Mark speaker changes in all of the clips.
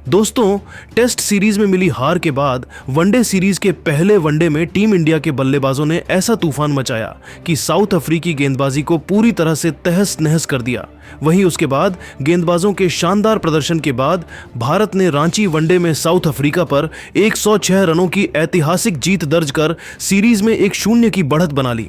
Speaker 1: दोस्तों, test series में मिली हार के बाद वनडे सीरीज के पहले वनडे में टीम इंडिया के बल्लेबाजों ने ऐसा तूफान मचाया कि साउथ अफ्रीकी गेंदबाजी को पूरी तरह से तहस नहस कर दिया। वहीं उसके बाद गेंदबाजों के शानदार प्रदर्शन के बाद भारत ने रांची वनडे में साउथ अफ्रीका पर 106 रनों की ऐतिहासिक जीत दर्ज कर सीरीज में 1-0 की बढ़त बना ली।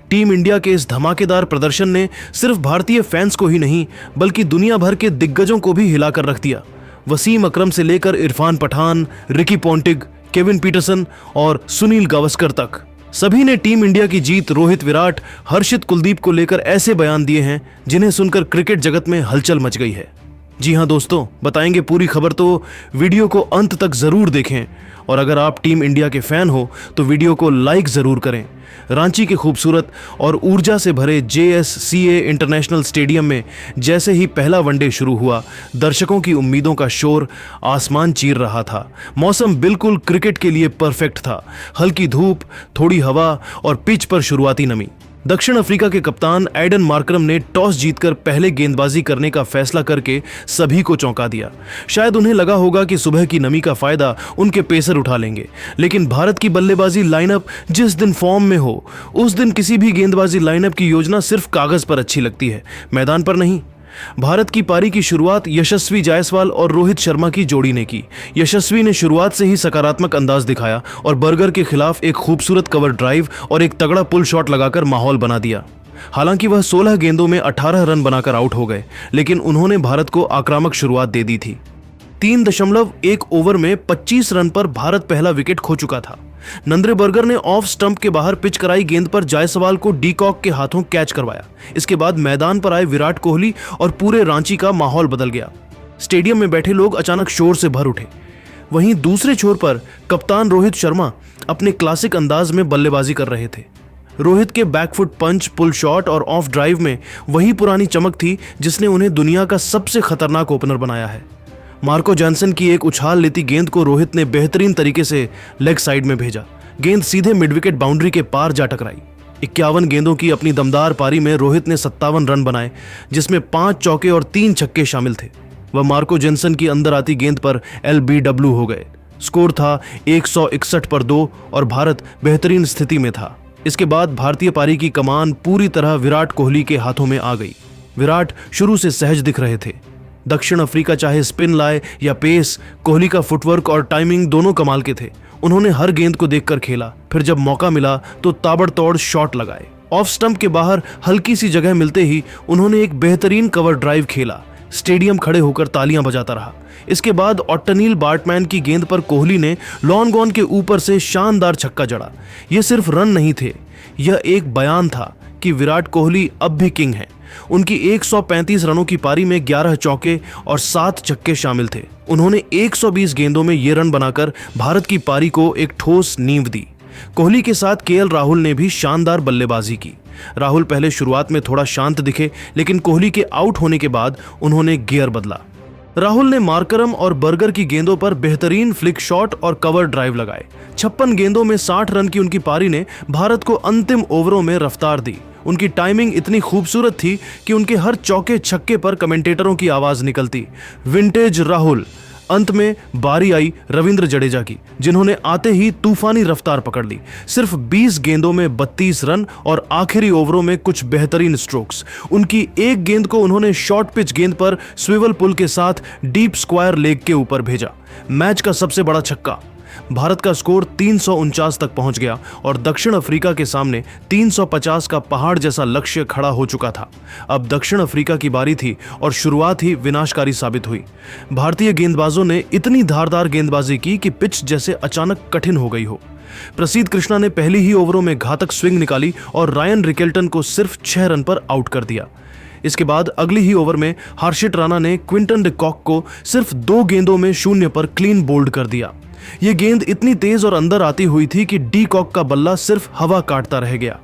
Speaker 1: टीम इंडिया के इस धमाकेदार प्रदर्शन ने सिर्फ भारतीय फैंस को ही नहीं बल्कि दुनिया भर के दिग्गजों को भी हिलाकर रख दिया। वसीम अकरम से लेकर Irfan Pathan, Ricky Ponting, Kevin Pietersen और सुनील गावस्कर तक सभी ने टीम इंडिया की जीत, रोहित, विराट, हर्षित, कुलदीप को लेकर ऐसे बयान दिए हैं जिन्हें सुनकर क्रिकेट जगत में हलचल मच गई है। जी हां दोस्तों, बताएंगे पूरी खबर, तो वीडियो को अंत तक जरूर देखें और अगर आप टीम इंडिया के फैन हो तो वीडियो को लाइक जरूर करें। रांची के खूबसूरत और ऊर्जा से भरे JSCA इंटरनेशनल स्टेडियम में जैसे ही पहला वनडे शुरू हुआ, दर्शकों की उम्मीदों का शोर आसमान चीर रहा था। मौसम बिल्कुल क्रिकेट के लिए परफेक्ट था। हल्की धूप, थोड़ी हवा और पिच पर शुरुआती नमी। दक्षिण अफ्रीका के कप्तान एडन मार्करम ने टॉस जीतकर पहले गेंदबाजी करने का फैसला करके सभी को चौंका दिया। शायद उन्हें लगा होगा कि सुबह की नमी का फायदा उनके पेसर उठा लेंगे, लेकिन भारत की बल्लेबाजी लाइनअप जिस दिन फॉर्म में हो उस दिन किसी भी गेंदबाजी लाइनअप की योजना सिर्फ कागज पर अच्छी लगती है, मैदान पर नहीं। भारत की पारी की शुरुआत यशस्वी जायसवाल और रोहित शर्मा की जोड़ी ने की। यशस्वी ने शुरुआत से ही सकारात्मक अंदाज दिखाया और बर्गर के खिलाफ एक खूबसूरत कवर ड्राइव और एक तगड़ा पुल शॉट लगाकर माहौल बना दिया। हालांकि वह 16 गेंदों में 18 रन बनाकर आउट हो गए, लेकिन उन्होंने भारत को आक्रामक शुरुआत दे दी थी। 3.1 ओवर में 25 रन पर भारत पहला विकेट खो चुका था। नंद्रे बर्गर ने ऑफ स्टंप के बाहर पिच कराई गेंद पर जायसवाल को डीकॉक के हाथों कैच करवाया। इसके बाद मैदान पर आए विराट कोहली और पूरे रांची का माहौल बदल गया। स्टेडियम में बैठे लोग अचानक शोर से भर उठे। वहीं दूसरे छोर पर कप्तान रोहित शर्मा अपने क्लासिक अंदाज में बल्लेबाजी कर रहे थे। रोहित के बैकफुट पंच, पुल शॉट और ऑफ ड्राइव में वही पुरानी चमक थी जिसने उन्हें दुनिया का सबसे खतरनाक ओपनर बनाया है। मार्को जॉनसन की एक उछाल लेती गेंद को रोहित ने बेहतरीन तरीके से लेग साइड में भेजा। गेंद सीधे मिड विकेट बाउंड्री के पार जा टकराई। 51 गेंदों की अपनी दमदार पारी में रोहित ने 57 रन बनाए, जिसमें 5 चौके और 3 छक्के शामिल थे। वह मार्को जॉनसन की अंदर आती गेंद पर LBW हो गए। स्कोर था 161 पर 2 और भारत बेहतरीन स्थिति में था। इसके बाद भारतीय पारी की कमान पूरी तरह विराट कोहली के हाथों में आ गई। विराट शुरू से सहज दिख रहे थे। दक्षिण अफ्रीका चाहे स्पिन लाए या पेस, कोहली का फुटवर्क और टाइमिंग दोनों कमाल के थे। उन्होंने हर गेंद को देखकर खेला, फिर जब मौका मिला तो ताबड़तोड़ शॉट लगाए। ऑफ स्टंप के बाहर हल्की सी जगह मिलते ही उन्होंने एक बेहतरीन कवर ड्राइव खेला। स्टेडियम खड़े होकर तालियां बजाता रहा। इसके बाद ऑट्टनील बार्टमैन की गेंद पर कोहली ने लॉन्ग ऑन के ऊपर से शानदार छक्का जड़ा। ये सिर्फ रन नहीं थे, यह एक बयान था कि विराट कोहली अब भी किंग हैं। उनकी 135 रनों की पारी में 11 चौके और 7 छक्के शामिल थे। उन्होंने 120 गेंदों में ये रन बनाकर भारत की पारी को एक ठोस नींव दी। कोहली के साथ KL राहुल ने भी शानदार बल्लेबाजी की। राहुल पहले शुरुआत में थोड़ा शांत दिखे, लेकिन कोहली के आउट होने के बाद उन्होंने गियर बदला। राहुल ने मार्करम और बर्गर की गेंदों पर बेहतरीन फ्लिक शॉट और कवर ड्राइव लगाए। 56 गेंदों में 60 रन की उनकी पारी ने भारत को अंतिम ओवरों में रफ्तार दी। उनकी टाइमिंग इतनी खूबसूरत थी कि उनके हर चौके छक्के पर कमेंटेटरों की आवाज निकलती, विंटेज राहुल। अंत में बारी आई रविंद्र जडेजा की, जिन्होंने आते ही तूफानी रफ्तार पकड़ ली। सिर्फ 20 गेंदों में 32 रन और आखिरी ओवरों में कुछ बेहतरीन स्ट्रोक्स। उनकी एक गेंद को उन्होंने शॉर्ट पिच गेंद पर स्विवल पुल के साथ डीप स्क्वायर लेग के ऊपर भेजा। मैच का सबसे बड़ा छक्का। भारत का स्कोर 349 तक पहुंच गया और दक्षिण अफ्रीका के सामने 350 का पहाड़ जैसा लक्ष्य खड़ा हो चुका था। अब दक्षिण अफ्रीका की बारी थी और शुरुआत ही विनाशकारी साबित हुई। भारतीय गेंदबाजों ने इतनी धारदार गेंदबाजी की कि पिच जैसे अचानक कठिन हो गई हो। प्रसिद्ध कृष्णा ने पहली ही ओवरों में घातक स्विंग निकाली और रायन रिकेल्टन को सिर्फ 6 रन पर आउट कर दिया। इसके बाद अगली ही ओवर में हर्षित राणा ने क्विंटन डिकॉक को सिर्फ 2 गेंदों में 0 पर क्लीन बोल्ड कर दिया। ये गेंद इतनी तेज और अंदर आती हुई थी कि डीकॉक का बल्ला सिर्फ हवा काटता रह गया।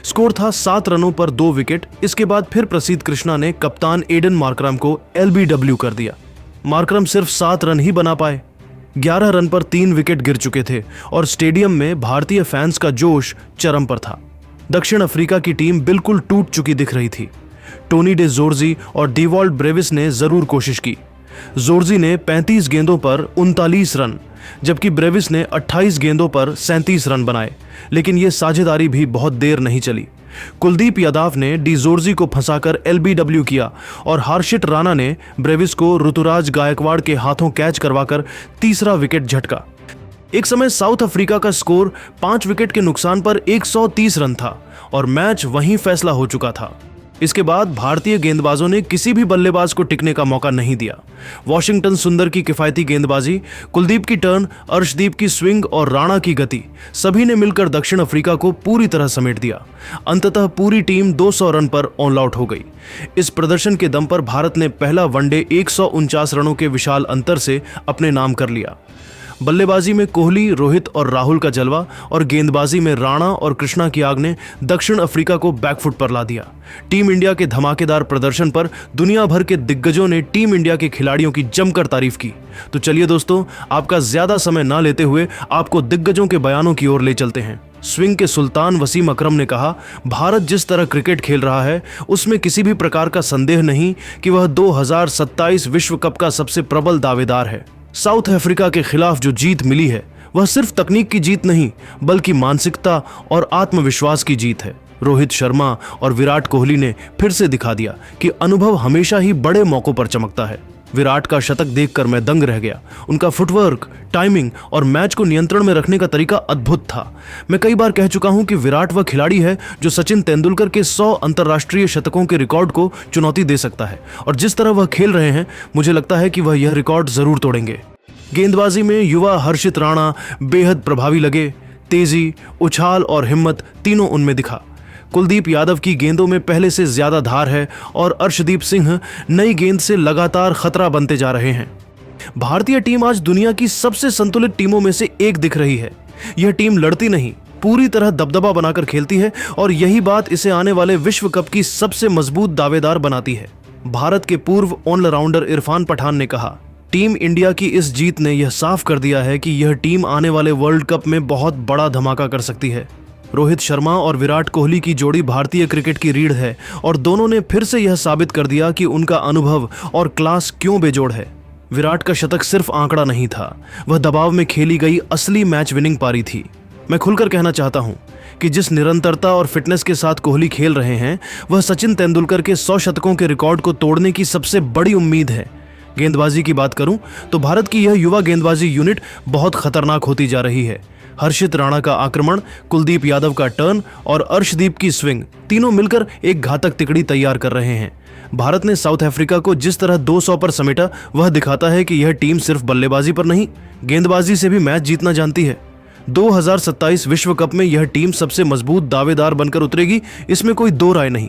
Speaker 1: स्कोर था 7 रनों पर 2 विकेट। इसके बाद फिर प्रसिद्ध कृष्णा ने कप्तान एडन मार्करम को LBW कर दिया। मार्करम सिर्फ 7 रन ही बना पाए। 11 रन पर 3 विकेट गिर चुके थे और स्टेडियम में भारतीय फैंस का जोश चरम पर था। दक्षिण अफ्रीका की टीम बिल्कुल टूट चुकी दिख रही थी। टोनी डे जोर्जी और डिवॉल्ट ब्रेविस ने जरूर कोशिश की। जोर्जी ने 35 गेंदों पर 39 रन, जबकि ब्रेविस ने 28 गेंदों पर 37 रन बनाए, लेकिन यह साझेदारी भी बहुत देर नहीं चली। कुलदीप यादव ने डी जोर्जी को फंसाकर एलबीडब्ल्यू किया और हर्षित राणा ने ब्रेविस को ऋतुराज गायकवाड़ के हाथों कैच करवाकर तीसरा विकेट झटका। एक समय साउथ अफ्रीका का स्कोर 5 विकेट के नुकसान पर 130 रन था और मैच वहीं फैसला हो चुका था। इसके बाद भारतीय गेंदबाजों ने किसी भी बल्लेबाज को टिकने का मौका नहीं दिया। वॉशिंगटन सुंदर की किफायती गेंदबाजी, कुलदीप की टर्न, अर्शदीप की स्विंग और राणा की गति, सभी ने मिलकर दक्षिण अफ्रीका को पूरी तरह समेट दिया। अंततः पूरी टीम 200 रन पर ऑल आउट हो गई। इस प्रदर्शन के दम पर भारत ने पहला वनडे 149 रनों के विशाल अंतर से अपने नाम कर लिया। बल्लेबाजी में कोहली, रोहित और राहुल का जलवा और गेंदबाजी में राणा और कृष्णा की आग ने दक्षिण अफ्रीका को बैकफुट पर ला दिया। टीम इंडिया के धमाकेदार प्रदर्शन पर दुनिया भर के दिग्गजों ने टीम इंडिया के खिलाड़ियों की जमकर तारीफ की। तो चलिए दोस्तों, आपका ज्यादा समय ना लेते हुए आपको दिग्गजों के बयानों की ओर ले चलते हैं। स्विंग के सुल्तान वसीम अकरम ने कहा, भारत जिस तरह क्रिकेट खेल रहा है उसमें किसी भी प्रकार का संदेह नहीं कि वह 2027 विश्व कप का सबसे प्रबल दावेदार है। साउथ अफ्रीका के खिलाफ जो जीत मिली है वह सिर्फ तकनीक की जीत नहीं बल्कि मानसिकता और आत्मविश्वास की जीत है। रोहित शर्मा और विराट कोहली ने फिर से दिखा दिया कि अनुभव हमेशा ही बड़े मौकों पर चमकता है। विराट का शतक देखकर मैं दंग रह गया। उनका फुटवर्क, टाइमिंग और मैच को नियंत्रण में रखने का तरीका अद्भुत था। मैं कई बार कह चुका हूं कि विराट वह खिलाड़ी है जो सचिन तेंदुलकर के 100 अंतर्राष्ट्रीय शतकों के रिकॉर्ड को चुनौती दे सकता है, और जिस तरह वह खेल रहे हैं मुझे लगता है कि वह यह रिकॉर्ड जरूर तोड़ेंगे। गेंदबाजी में युवा हर्षित राणा बेहद प्रभावी लगे। तेजी, उछाल और हिम्मत तीनों उनमें दिखा। कुलदीप यादव की गेंदों में पहले से ज्यादा धार है और अर्शदीप सिंह नई गेंद से लगातार खतरा बनते जा रहे हैं। भारतीय टीम आज दुनिया की सबसे संतुलित टीमों में से एक दिख रही है। यह टीम लड़ती नहीं, पूरी तरह दबदबा बनाकर खेलती है और यही बात इसे आने वाले विश्व कप की सबसे मजबूत दावेदार बनाती है। भारत के पूर्व ऑलराउंडर इरफान पठान ने कहा, टीम इंडिया की इस जीत ने यह साफ कर दिया है कि यह टीम आने वाले वर्ल्ड कप में बहुत बड़ा धमाका कर सकती है। रोहित शर्मा और विराट कोहली की जोड़ी भारतीय क्रिकेट की रीढ़ है और दोनों ने फिर से यह साबित कर दिया कि उनका अनुभव और क्लास क्यों बेजोड़ है। विराट का शतक सिर्फ आंकड़ा नहीं था, वह दबाव में खेली गई असली मैच विनिंग पारी थी। मैं खुलकर कहना चाहता हूं कि जिस निरंतरता और फिटनेस के साथ कोहली खेल रहे हैं वह सचिन तेंदुलकर के 100 शतकों के रिकॉर्ड को तोड़ने की सबसे बड़ी उम्मीद है। गेंदबाजी की बात करूं तो भारत की यह युवा गेंदबाजी यूनिट बहुत खतरनाक होती जा रही है। हर्षित राणा का आक्रमण, कुलदीप यादव का टर्न और अर्शदीप की स्विंग तीनों मिलकर एक घातक तिकड़ी तैयार कर रहे हैं। भारत ने साउथ अफ्रीका को जिस तरह 200 पर समेटा वह दिखाता है कि यह टीम सिर्फ बल्लेबाजी पर नहीं, गेंदबाजी से भी मैच जीतना जानती है। 2027 विश्व कप में यह टीम सबसे मजबूत दावेदार बनकर उतरेगी, इसमें कोई दो राय नहीं।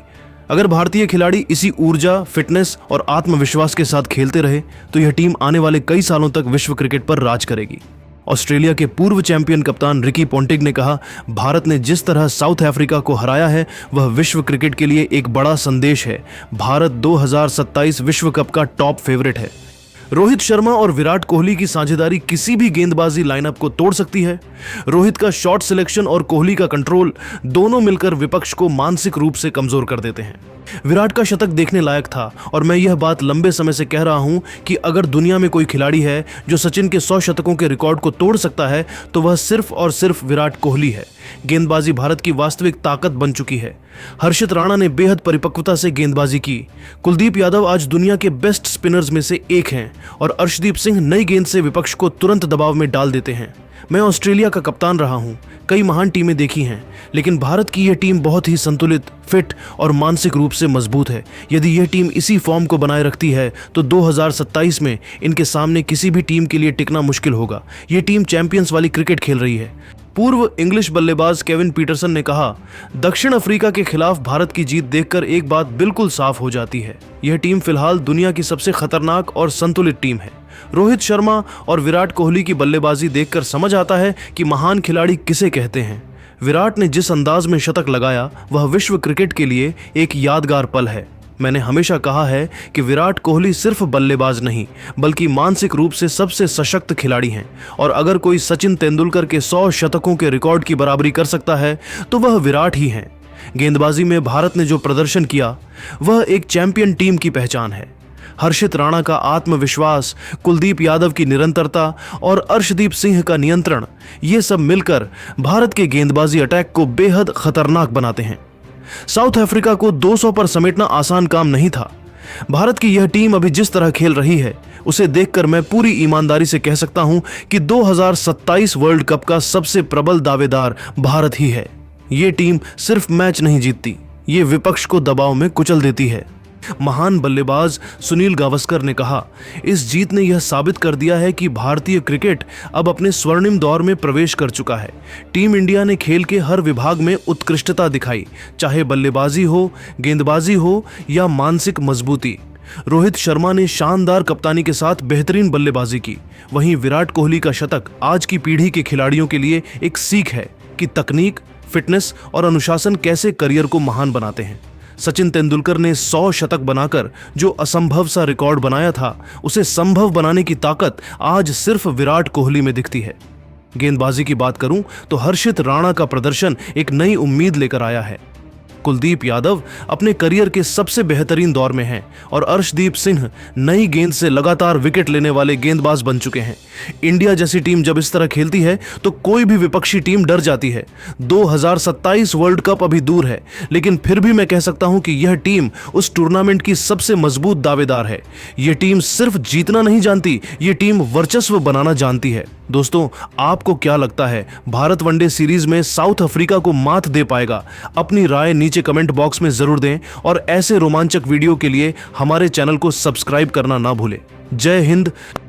Speaker 1: अगर भारतीय खिलाड़ी इसी ऊर्जा, फिटनेस और आत्मविश्वास के साथ खेलते रहे तो यह टीम आने वाले कई सालों तक विश्व क्रिकेट पर राज करेगी। ऑस्ट्रेलिया के पूर्व चैंपियन कप्तान रिकी पोंटिंग ने कहा, भारत ने जिस तरह साउथ अफ्रीका को हराया है वह विश्व क्रिकेट के लिए एक बड़ा संदेश है। भारत 2027 विश्व कप का टॉप फेवरेट है। रोहित शर्मा और विराट कोहली की साझेदारी किसी भी गेंदबाजी लाइनअप को तोड़ सकती है। रोहित का शॉट सिलेक्शन और कोहली का कंट्रोल दोनों मिलकर विपक्ष को मानसिक रूप से कमजोर कर देते हैं। विराट का शतक देखने लायक था और मैं यह बात लंबे समय से कह रहा हूं कि अगर दुनिया में कोई खिलाड़ी है जो सचिन के 100 शतकों के रिकॉर्ड को तोड़ सकता है तो वह सिर्फ और सिर्फ विराट कोहली है। गेंदबाजी भारत की वास्तविक ताकत बन चुकी है। हर्षित राणा ने बेहद परिपक्वता से गेंदबाजी की। कुलदीप यादव आज दुनिया के बेस्ट स्पिनर्स में से एक हैं और अर्शदीप सिंह नई गेंद से विपक्ष को तुरंत दबाव में डाल देते हैं। मैं ऑस्ट्रेलिया का कप्तान रहा हूं, कई महान टीमें देखी हैं, लेकिन भारत की यह टीम बहुत ही संतुलित, फिट और मानसिक रूप से मजबूत है। यदि यह टीम इसी फॉर्म को बनाए रखती है तो 2027 में इनके सामने किसी भी टीम के लिए टिकना मुश्किल होगा। यह टीम चैंपियंस वाली क्रिकेट खेल रही है। पूर्व इंग्लिश बल्लेबाज केविन पीटरसन ने कहा, दक्षिण अफ्रीका के खिलाफ भारत की जीत देखकर एक बात बिल्कुल साफ हो जाती है, यह टीम फिलहाल दुनिया की सबसे खतरनाक और संतुलित टीम है। रोहित शर्मा और विराट कोहली की बल्लेबाजी देखकर समझ आता है कि महान खिलाड़ी किसे कहते हैं। विराट ने जिस अंदाज में शतक लगाया वह विश्व क्रिकेट के लिए एक यादगार पल है। मैंने हमेशा कहा है कि विराट कोहली सिर्फ बल्लेबाज नहीं बल्कि मानसिक रूप से सबसे सशक्त खिलाड़ी हैं और अगर कोई सचिन तेंदुलकर के 100 शतकों के रिकॉर्ड की बराबरी कर सकता है तो वह विराट ही हैं। गेंदबाजी में भारत ने जो प्रदर्शन किया वह एक चैंपियन टीम की पहचान है। हर्षित राणा का आत्मविश्वास, कुलदीप यादव की निरंतरता और अर्शदीप सिंह का नियंत्रण, ये सब मिलकर भारत के गेंदबाजी अटैक को बेहद खतरनाक बनाते हैं। साउथ अफ्रीका को 200 पर समेटना आसान काम नहीं था। भारत की यह टीम अभी जिस तरह खेल रही है, उसे देखकर मैं पूरी ईमानदारी से कह सकता हूं कि 2027 वर्ल्ड कप का सबसे प्रबल दावेदार भारत ही है। ये टीम सिर्फ मैच नहीं जीतती, ये विपक्ष को दबाव में कुचल देती है। महान बल्लेबाज सुनील गावस्कर ने कहा, इस जीत ने यह साबित कर दिया है कि भारतीय क्रिकेट अब अपने स्वर्णिम दौर में प्रवेश कर चुका है। टीम इंडिया ने खेल के हर विभाग में उत्कृष्टता दिखाई, चाहे बल्लेबाजी हो, गेंदबाजी हो या मानसिक मजबूती। रोहित शर्मा ने शानदार कप्तानी के साथ बेहतरीन बल्लेबाजी की। वहीं विराट कोहली का शतक आज की पीढ़ी के खिलाड़ियों के लिए एक सीख है कि तकनीक, फिटनेस और अनुशासन कैसे करियर को महान बनाते हैं। सचिन तेंदुलकर ने 100 शतक बनाकर जो असंभव सा रिकॉर्ड बनाया था, उसे संभव बनाने की ताकत आज सिर्फ विराट कोहली में दिखती है। गेंदबाजी की बात करूं तो हर्षित राणा का प्रदर्शन एक नई उम्मीद लेकर आया है। कुलदीप यादव अपने करियर के सबसे बेहतरीन दौर में हैं और अर्शदीप सिंह नई गेंद से लगातार विकेट लेने वाले गेंदबाज बन चुके हैं। इंडिया जैसी टीम जब इस तरह खेलती है तो कोई भी विपक्षी टीम डर जाती है। 2027 वर्ल्ड कप अभी दूर है, लेकिन फिर भी मैं कह सकता हूं कि यह टीम उस टूर्नामेंट की सबसे मजबूत दावेदार है। यह टीम सिर्फ जीतना नहीं जानती, यह टीम वर्चस्व बनाना जानती है। दोस्तों, आपको क्या लगता है, भारत वनडे सीरीज में साउथ अफ्रीका को मात दे पाएगा? अपनी राय नीचे कमेंट बॉक्स में जरूर दें और ऐसे रोमांचक वीडियो के लिए हमारे चैनल को सब्सक्राइब करना ना भूलें। जय हिंद।